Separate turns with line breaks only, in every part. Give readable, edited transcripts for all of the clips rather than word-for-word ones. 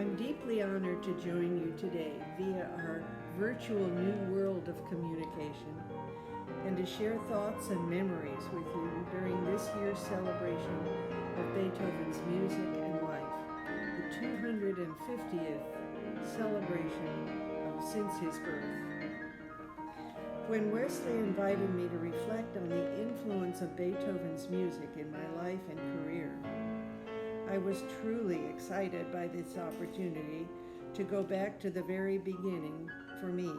I'm deeply honored to join you today via our virtual new world of communication and to share thoughts and memories with you during this year's celebration of Beethoven's music and life, the 250th celebration since his birth. When Wesley invited me to reflect on the influence of Beethoven's music in my life and career, I was truly excited by this opportunity to go back to the very beginning for me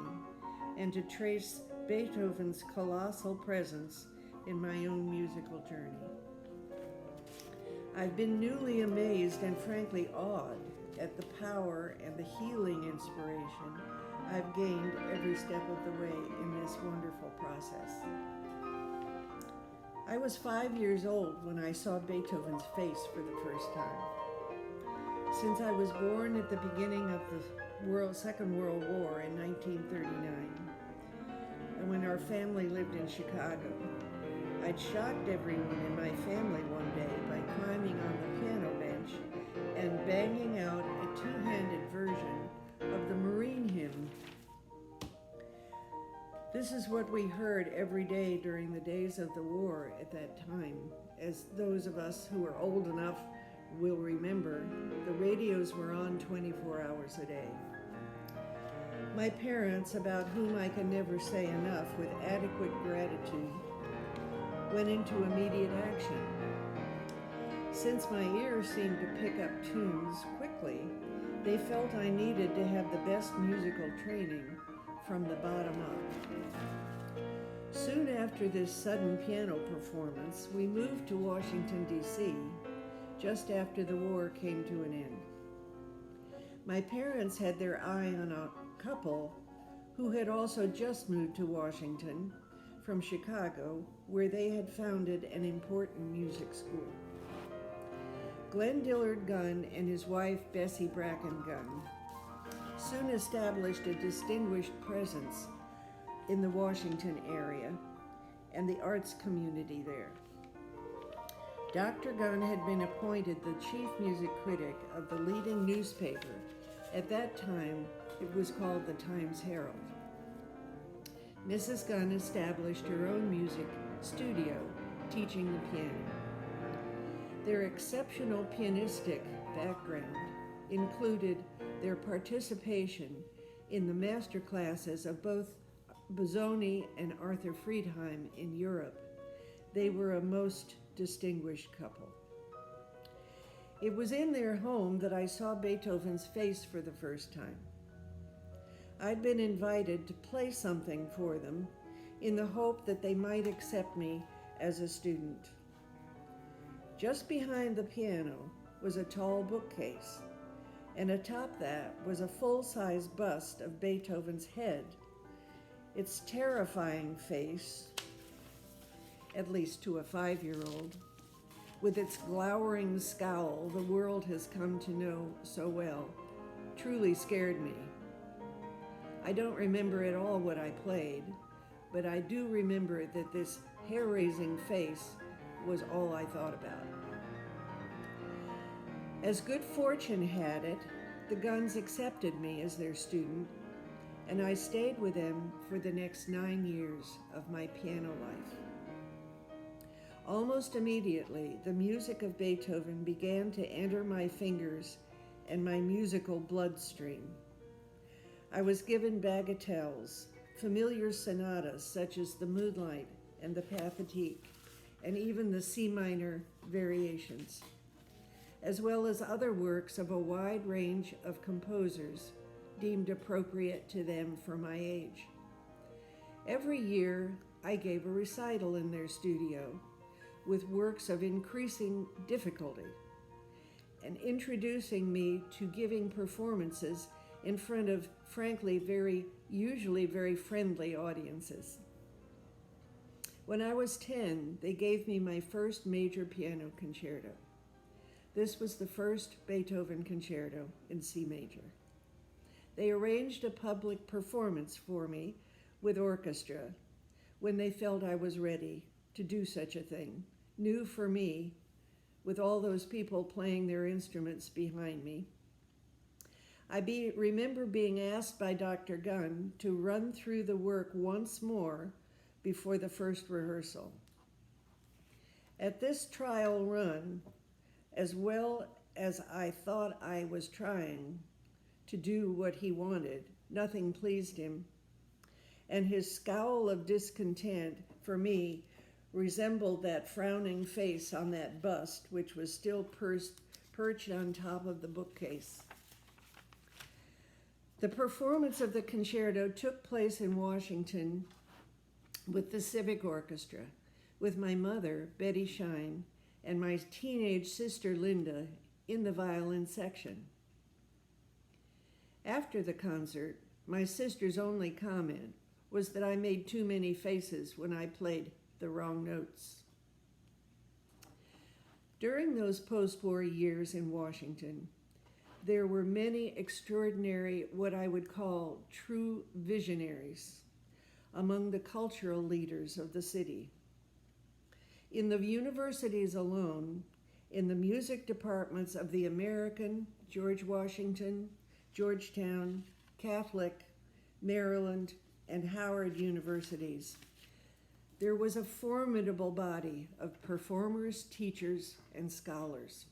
and to trace Beethoven's colossal presence in my own musical journey. I've been newly amazed and frankly awed at the power and the healing inspiration I've gained every step of the way in this wonderful process. I was 5 years old when I saw Beethoven's face for the first time. Since I was born at the beginning of the Second World War in 1939, and when our family lived in Chicago, I'd shocked everyone in my family one day by climbing on the piano bench and banging out a two-handed version of the Marine hymn. This is what we heard every day during the days of the war at that time. As those of us who are old enough will remember, the radios were on 24 hours a day. My parents, about whom I can never say enough with adequate gratitude, went into immediate action. Since my ears seemed to pick up tunes quickly, they felt I needed to have the best musical training from the bottom up. Soon after this sudden piano performance, we moved to Washington, D.C., just after the war came to an end. My parents had their eye on a couple who had also just moved to Washington from Chicago, where they had founded an important music school. Glenn Dillard Gunn and his wife, Bessie Bracken Gunn, soon established a distinguished presence in the Washington area and the arts community there. Dr. Gunn had been appointed the chief music critic of the leading newspaper. At that time, it was called the Times-Herald. Mrs. Gunn established her own music studio, teaching the piano. Their exceptional pianistic background included their participation in the master classes of both Busoni and Arthur Friedheim in Europe. They were a most distinguished couple. It was in their home that I saw Beethoven's face for the first time. I'd been invited to play something for them in the hope that they might accept me as a student. Just behind the piano was a tall bookcase, and atop that was a full-size bust of Beethoven's head. Its terrifying face, at least to a 5-year-old, with its glowering scowl the world has come to know so well, truly scared me. I don't remember at all what I played, but I do remember that this hair-raising face was all I thought about. As good fortune had it, the Gunns accepted me as their student, and I stayed with them for the next 9 years of my piano life. Almost immediately, the music of Beethoven began to enter my fingers and my musical bloodstream. I was given bagatelles, familiar sonatas such as the Moonlight and the Pathétique, and even the C minor variations, as well as other works of a wide range of composers deemed appropriate to them for my age. Every year, I gave a recital in their studio with works of increasing difficulty and introducing me to giving performances in front of, frankly, usually very friendly audiences. When I was 10, they gave me my first major piano concerto. This was the first Beethoven concerto in C major. They arranged a public performance for me with orchestra when they felt I was ready to do such a thing, new for me, with all those people playing their instruments behind me. Remember being asked by Dr. Gunn to run through the work once more before the first rehearsal. At this trial run, as well as I thought I was trying to do what he wanted, nothing pleased him, and his scowl of discontent, for me, resembled that frowning face on that bust, which was still perched on top of the bookcase. The performance of the concerto took place in Washington with the Civic Orchestra, with my mother, Betty Schein, and my teenage sister, Linda, in the violin section. After the concert, my sister's only comment was that I made too many faces when I played the wrong notes. During those post-war years in Washington, there were many extraordinary, what I would call true visionaries among the cultural leaders of the city. In the universities alone, in the music departments of the American, George Washington, Georgetown, Catholic, Maryland, and Howard universities, there was a formidable body of performers, teachers, and scholars.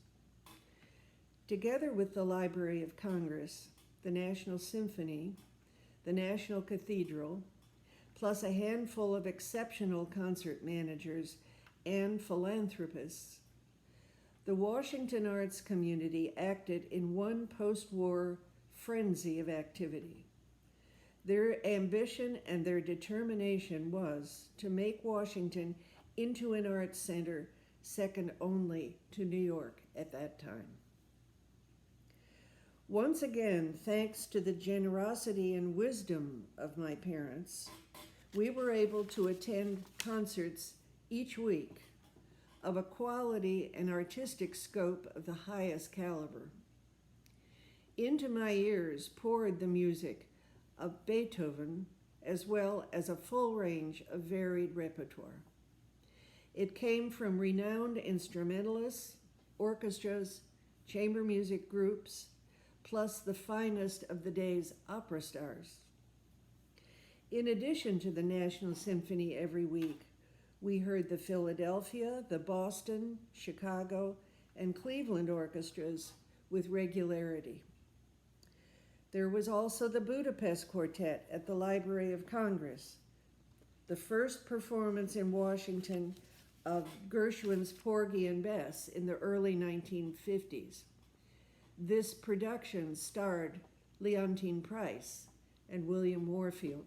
Together with the Library of Congress, the National Symphony, the National Cathedral, plus a handful of exceptional concert managers and philanthropists, the Washington arts community acted in one post-war frenzy of activity. Their ambition and their determination was to make Washington into an arts center second only to New York at that time. Once again, thanks to the generosity and wisdom of my parents, we were able to attend concerts each week of a quality and artistic scope of the highest caliber. Into my ears poured the music of Beethoven, as well as a full range of varied repertoire. It came from renowned instrumentalists, orchestras, chamber music groups, plus the finest of the day's opera stars. In addition to the National Symphony every week, we heard the Philadelphia, the Boston, Chicago, and Cleveland orchestras with regularity. There was also the Budapest Quartet at the Library of Congress, the first performance in Washington of Gershwin's Porgy and Bess in the early 1950s. This production starred Leontyne Price and William Warfield.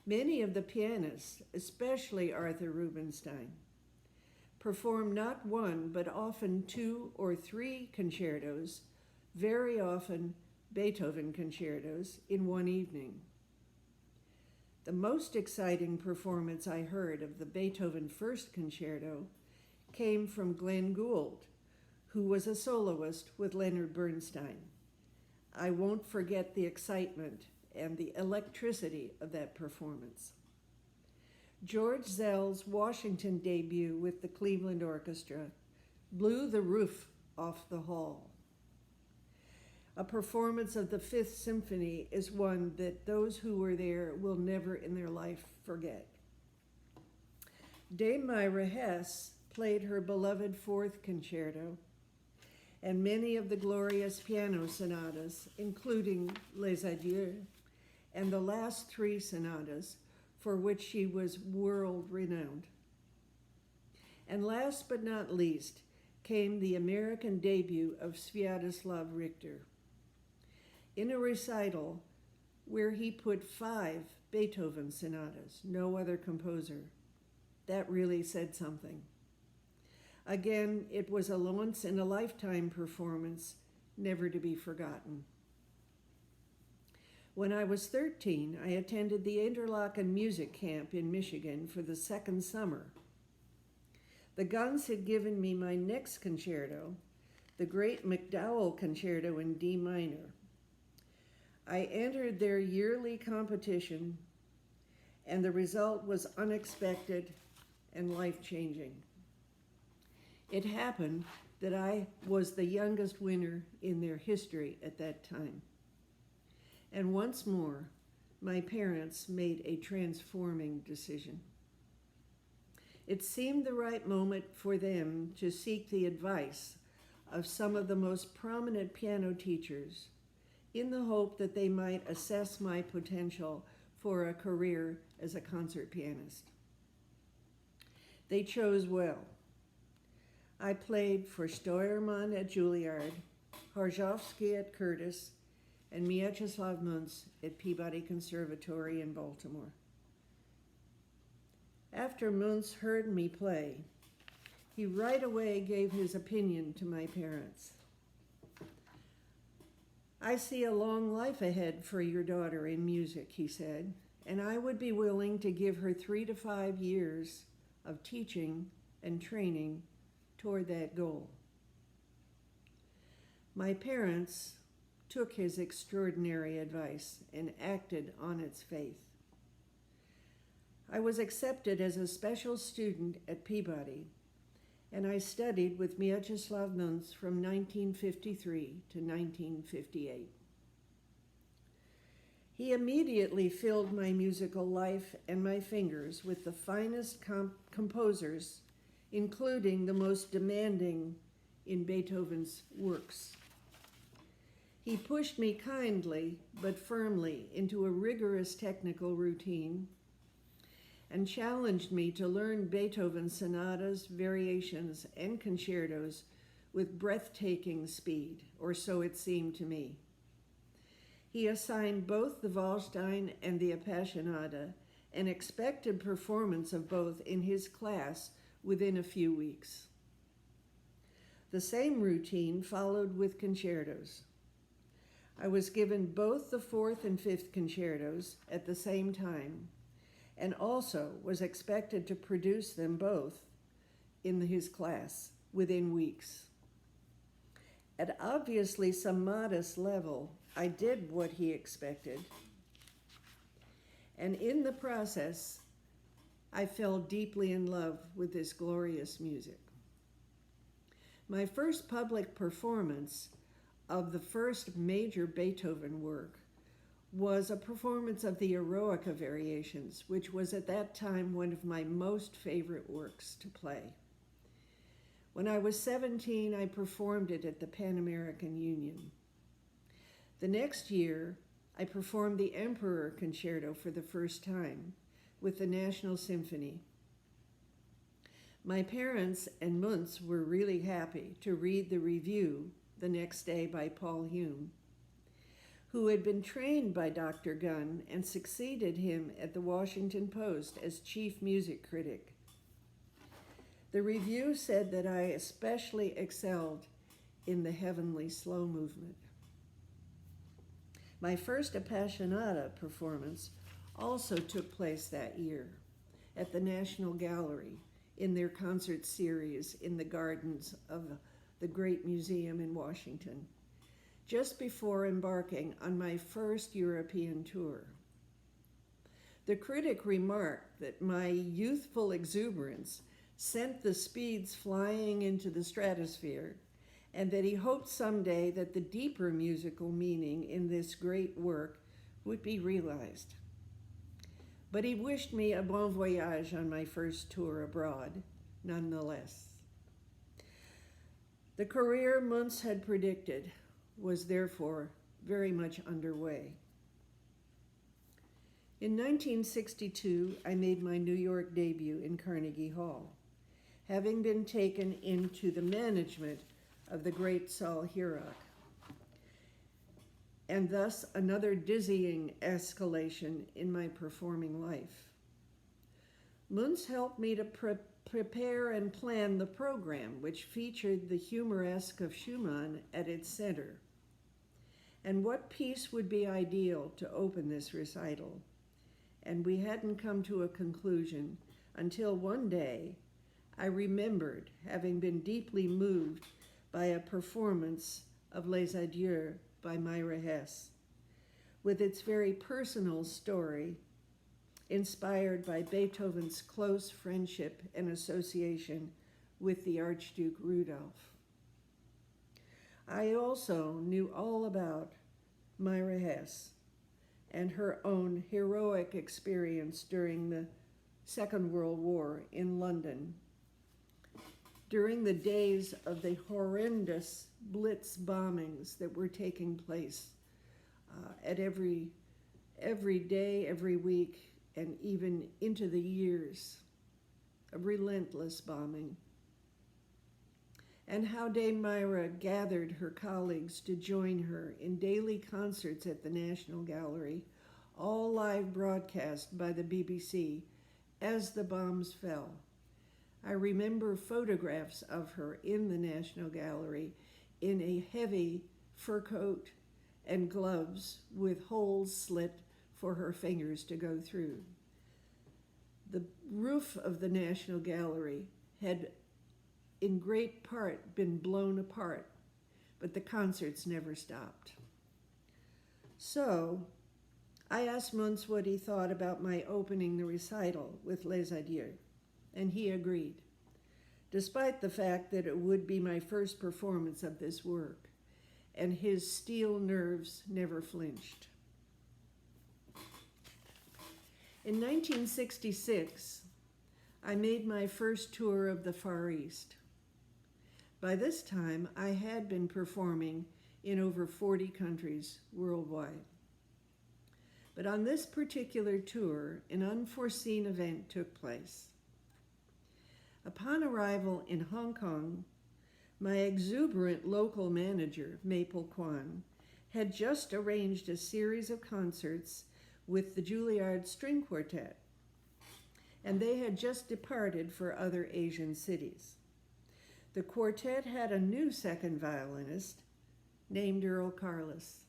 Many of the pianists, especially Arthur Rubinstein, performed not one, but often two or three concertos, very often Beethoven concertos, in one evening. The most exciting performance I heard of the Beethoven First Concerto came from Glenn Gould, who was a soloist with Leonard Bernstein. I won't forget the excitement and the electricity of that performance. George Zell's Washington debut with the Cleveland Orchestra blew the roof off the hall. A performance of the Fifth Symphony is one that those who were there will never in their life forget. Dame Myra Hess played her beloved Fourth Concerto and many of the glorious piano sonatas, including Les Adieux, and the last three sonatas, for which she was world-renowned. And last but not least came the American debut of Sviatoslav Richter in a recital where he put 5 Beethoven sonatas, no other composer. That really said something. Again, it was a once-in-a-lifetime performance, never to be forgotten. When I was 13, I attended the Interlochen Music Camp in Michigan for the second summer. The Guns had given me my next concerto, the great MacDowell Concerto in D minor. I entered their yearly competition, and the result was unexpected and life-changing. It happened that I was the youngest winner in their history at that time. And once more, my parents made a transforming decision. It seemed the right moment for them to seek the advice of some of the most prominent piano teachers in the hope that they might assess my potential for a career as a concert pianist. They chose well. I played for Steuermann at Juilliard, Horjovsky at Curtis, and Mieczysław Munz at Peabody Conservatory in Baltimore. After Munz heard me play, he right away gave his opinion to my parents. "I see a long life ahead for your daughter in music," he said, "and I would be willing to give her 3 to 5 years of teaching and training toward that goal." My parents took his extraordinary advice and acted on its faith. I was accepted as a special student at Peabody, and I studied with Mieczysław Munz from 1953 to 1958. He immediately filled my musical life and my fingers with the finest composers, including the most demanding in Beethoven's works. He pushed me kindly but firmly into a rigorous technical routine and challenged me to learn Beethoven's sonatas, variations, and concertos with breathtaking speed, or so it seemed to me. He assigned both the Waldstein and the Appassionata and expected performance of both in his class within a few weeks. The same routine followed with concertos. I was given both the 4th and 5th concertos at the same time, and also was expected to produce them both in his class within weeks. At obviously some modest level, I did what he expected, and in the process, I fell deeply in love with this glorious music. My first public performance of the first major Beethoven work was a performance of the Eroica Variations, which was at that time one of my most favorite works to play. When I was 17, I performed it at the Pan American Union. The next year, I performed the Emperor Concerto for the first time with the National Symphony. My parents and Munz were really happy to read the review the next day by Paul Hume, who had been trained by Dr. Gunn and succeeded him at the Washington Post as chief music critic. The review said that I especially excelled in the heavenly slow movement. My first Appassionata performance also took place that year at the National Gallery in their concert series in the gardens of the Great Museum in Washington, just before embarking on my first European tour. The critic remarked that my youthful exuberance sent the speeds flying into the stratosphere, and that he hoped someday that the deeper musical meaning in this great work would be realized. But he wished me a bon voyage on my first tour abroad, nonetheless. The career Munz had predicted was therefore very much underway. In 1962, I made my New York debut in Carnegie Hall, having been taken into the management of the great Saul Hierach, and thus another dizzying escalation in my performing life. Munz helped me to prepare and plan the program, which featured the humoresque of Schumann at its center. And what piece would be ideal to open this recital? And we hadn't come to a conclusion until one day I remembered having been deeply moved by a performance of Les Adieux by Myra Hess, with its very personal story, inspired by Beethoven's close friendship and association with the Archduke Rudolph. I also knew all about Myra Hess and her own heroic experience during the Second World War in London. During the days of the horrendous Blitz bombings that were taking place at every day, every week, and even into the years of relentless bombing. And how Dame Myra gathered her colleagues to join her in daily concerts at the National Gallery, all live broadcast by the BBC as the bombs fell. I remember photographs of her in the National Gallery in a heavy fur coat and gloves with holes slit for her fingers to go through. The roof of the National Gallery had in great part been blown apart, but the concerts never stopped. So I asked Muntz what he thought about my opening the recital with Les Adieux, and he agreed, despite the fact that it would be my first performance of this work, and his steel nerves never flinched. In 1966, I made my first tour of the Far East. By this time, I had been performing in over 40 countries worldwide. But on this particular tour, an unforeseen event took place. Upon arrival in Hong Kong, my exuberant local manager, Maple Kwan, had just arranged a series of concerts with the Juilliard String Quartet, and they had just departed for other Asian cities. The quartet had a new second violinist named Earl Carlos.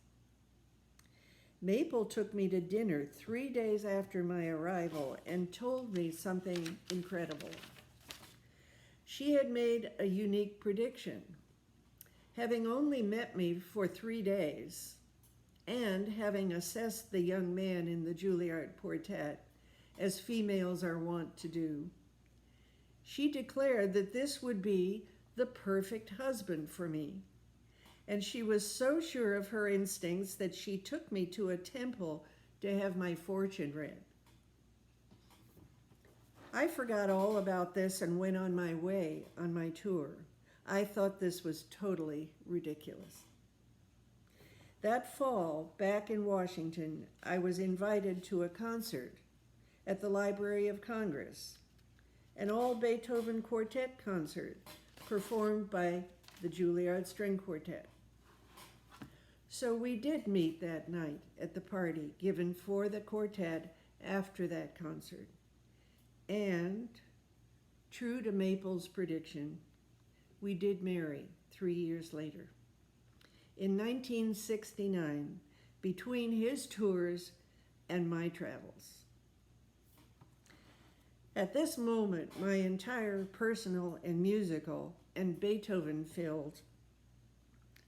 Maple took me to dinner 3 days after my arrival and told me something incredible. She had made a unique prediction. Having only met me for 3 days, and having assessed the young man in the Juilliard quartet, as females are wont to do, she declared that this would be the perfect husband for me. And she was so sure of her instincts that she took me to a temple to have my fortune read. I forgot all about this and went on my way on my tour. I thought this was totally ridiculous. That fall, back in Washington, I was invited to a concert at the Library of Congress, an all-Beethoven quartet concert performed by the Juilliard String Quartet. So we did meet that night at the party given for the quartet after that concert. And, true to Maple's prediction, we did marry 3 years later. In 1969, between his tours and my travels. At this moment, my entire personal and musical and Beethoven-filled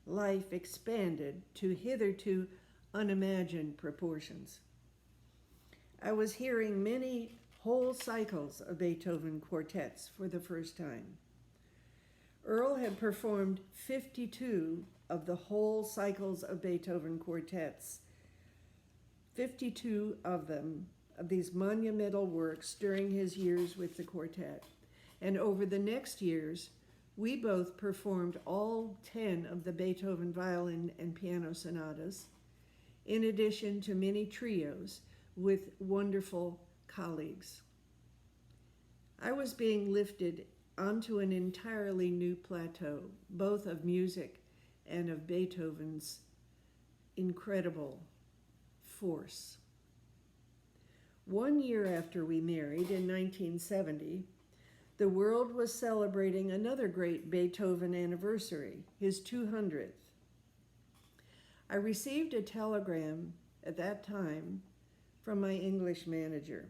life expanded to hitherto unimagined proportions. I was hearing many whole cycles of Beethoven quartets for the first time. Earl had performed 52 of the whole cycles of Beethoven quartets, 52 of them, of these monumental works during his years with the quartet. And over the next years, we both performed all 10 of the Beethoven violin and piano sonatas, in addition to many trios with wonderful colleagues. I was being lifted onto an entirely new plateau, both of music and of Beethoven's incredible force. 1 year after we married, in 1970, the world was celebrating another great Beethoven anniversary, his 200th. I received a telegram at that time from my English manager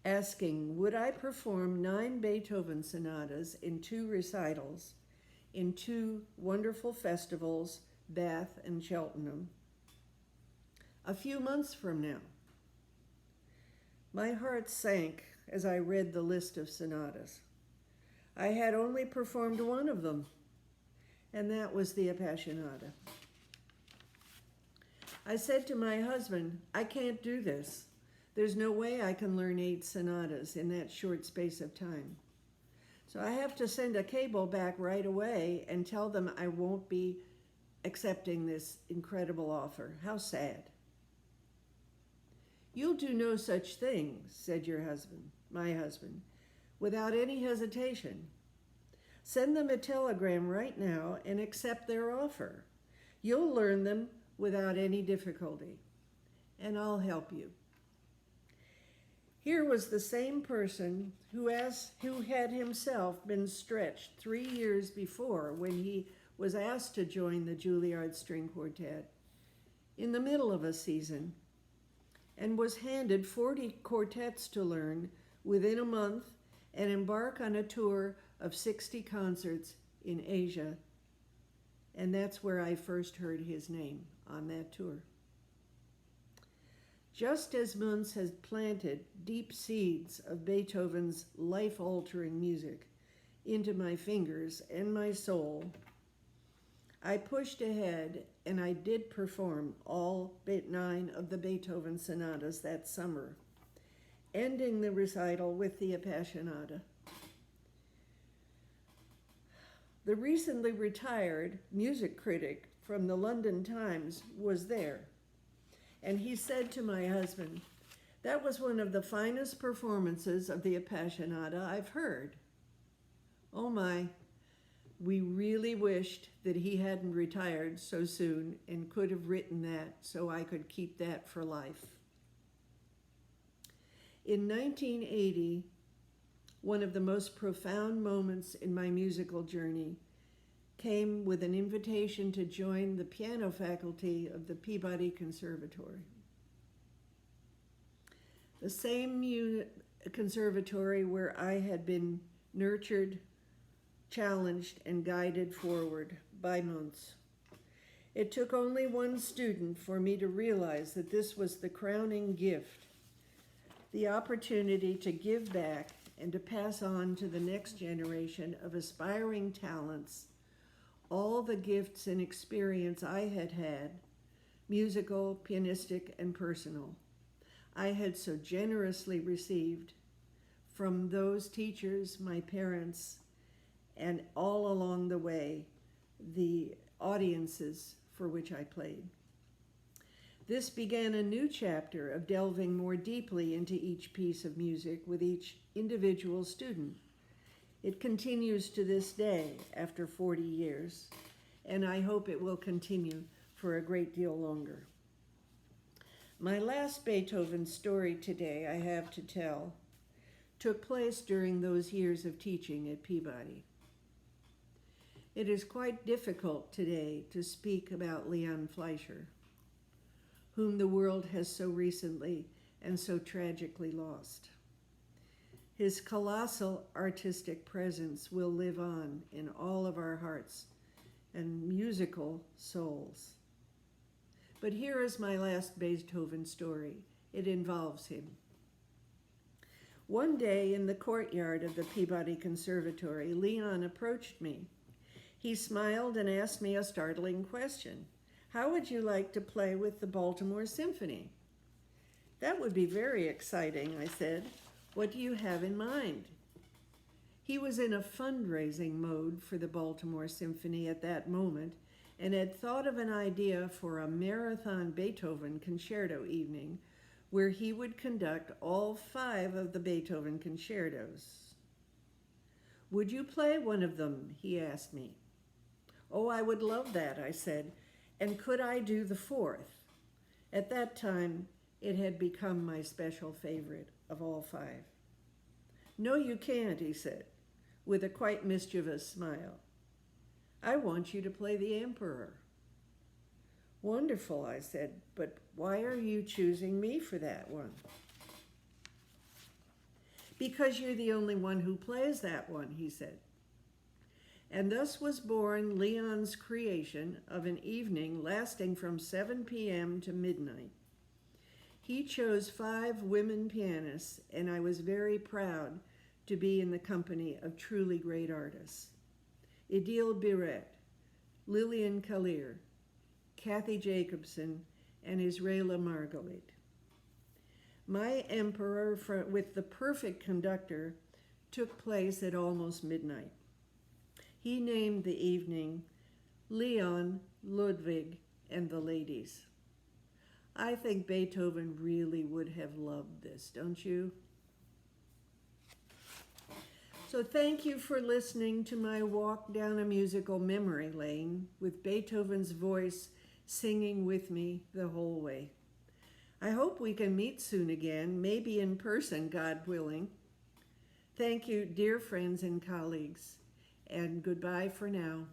asking, would I perform 9 Beethoven sonatas in 2 recitals in 2 wonderful festivals, Bath and Cheltenham, a few months from now. My heart sank as I read the list of sonatas. I had only performed 1 of them, and that was the Appassionata. I said to my husband, I can't do this. There's no way I can learn 8 sonatas in that short space of time. So I have to send a cable back right away and tell them I won't be accepting this incredible offer. How sad. You'll do no such thing, said my husband, without any hesitation. Send them a telegram right now and accept their offer. You'll learn them without any difficulty, and I'll help you. Here was the same person who had himself been stretched 3 years before when he was asked to join the Juilliard String Quartet in the middle of a season and was handed 40 quartets to learn within a month and embark on a tour of 60 concerts in Asia. And that's where I first heard his name, on that tour. Just as Muntz had planted deep seeds of Beethoven's life-altering music into my fingers and my soul, I pushed ahead and I did perform all 9 of the Beethoven sonatas that summer, ending the recital with the Appassionata. The recently retired music critic from the London Times was there, and he said to my husband, "That was one of the finest performances of the Appassionata I've heard." Oh my, we really wished that he hadn't retired so soon and could have written that so I could keep that for life. In 1980, one of the most profound moments in my musical journey came with an invitation to join the piano faculty of the Peabody Conservatory. The same conservatory where I had been nurtured, challenged, and guided forward by Muntz. It took only one student for me to realize that this was the crowning gift, the opportunity to give back and to pass on to the next generation of aspiring talents all the gifts and experience I had had, musical, pianistic, and personal, I had so generously received from those teachers, my parents, and all along the way, the audiences for which I played. This began a new chapter of delving more deeply into each piece of music with each individual student. It continues to this day after 40 years, and I hope it will continue for a great deal longer. My last Beethoven story today I have to tell took place during those years of teaching at Peabody. It is quite difficult today to speak about Leon Fleischer, whom the world has so recently and so tragically lost. His colossal artistic presence will live on in all of our hearts and musical souls. But here is my last Beethoven story. It involves him. One day in the courtyard of the Peabody Conservatory, Leon approached me. He smiled and asked me a startling question. "How would you like to play with the Baltimore Symphony?" "That would be very exciting," I said. "What do you have in mind?" He was in a fundraising mode for the Baltimore Symphony at that moment and had thought of an idea for a marathon Beethoven concerto evening where he would conduct all 5 of the Beethoven concertos. "Would you play one of them?" he asked me. "Oh, I would love that," I said. "And could I do the 4th? At that time, it had become my special favorite of all 5. "No, you can't," he said, with a quite mischievous smile. "I want you to play the Emperor." "Wonderful," I said, "but why are you choosing me for that one?" "Because you're the only one who plays that one," he said. And thus was born Leon's creation of an evening lasting from 7 p.m. to midnight. He chose 5 women pianists, and I was very proud to be in the company of truly great artists. Idil Biret, Lillian Kalir, Kathy Jacobson, and Israela Margolid. My Emperor with the Perfect Conductor took place at almost midnight. He named the evening Leon, Ludwig, and the Ladies. I think Beethoven really would have loved this, don't you? So thank you for listening to my walk down a musical memory lane with Beethoven's voice singing with me the whole way. I hope we can meet soon again, maybe in person, God willing. Thank you, dear friends and colleagues, and goodbye for now.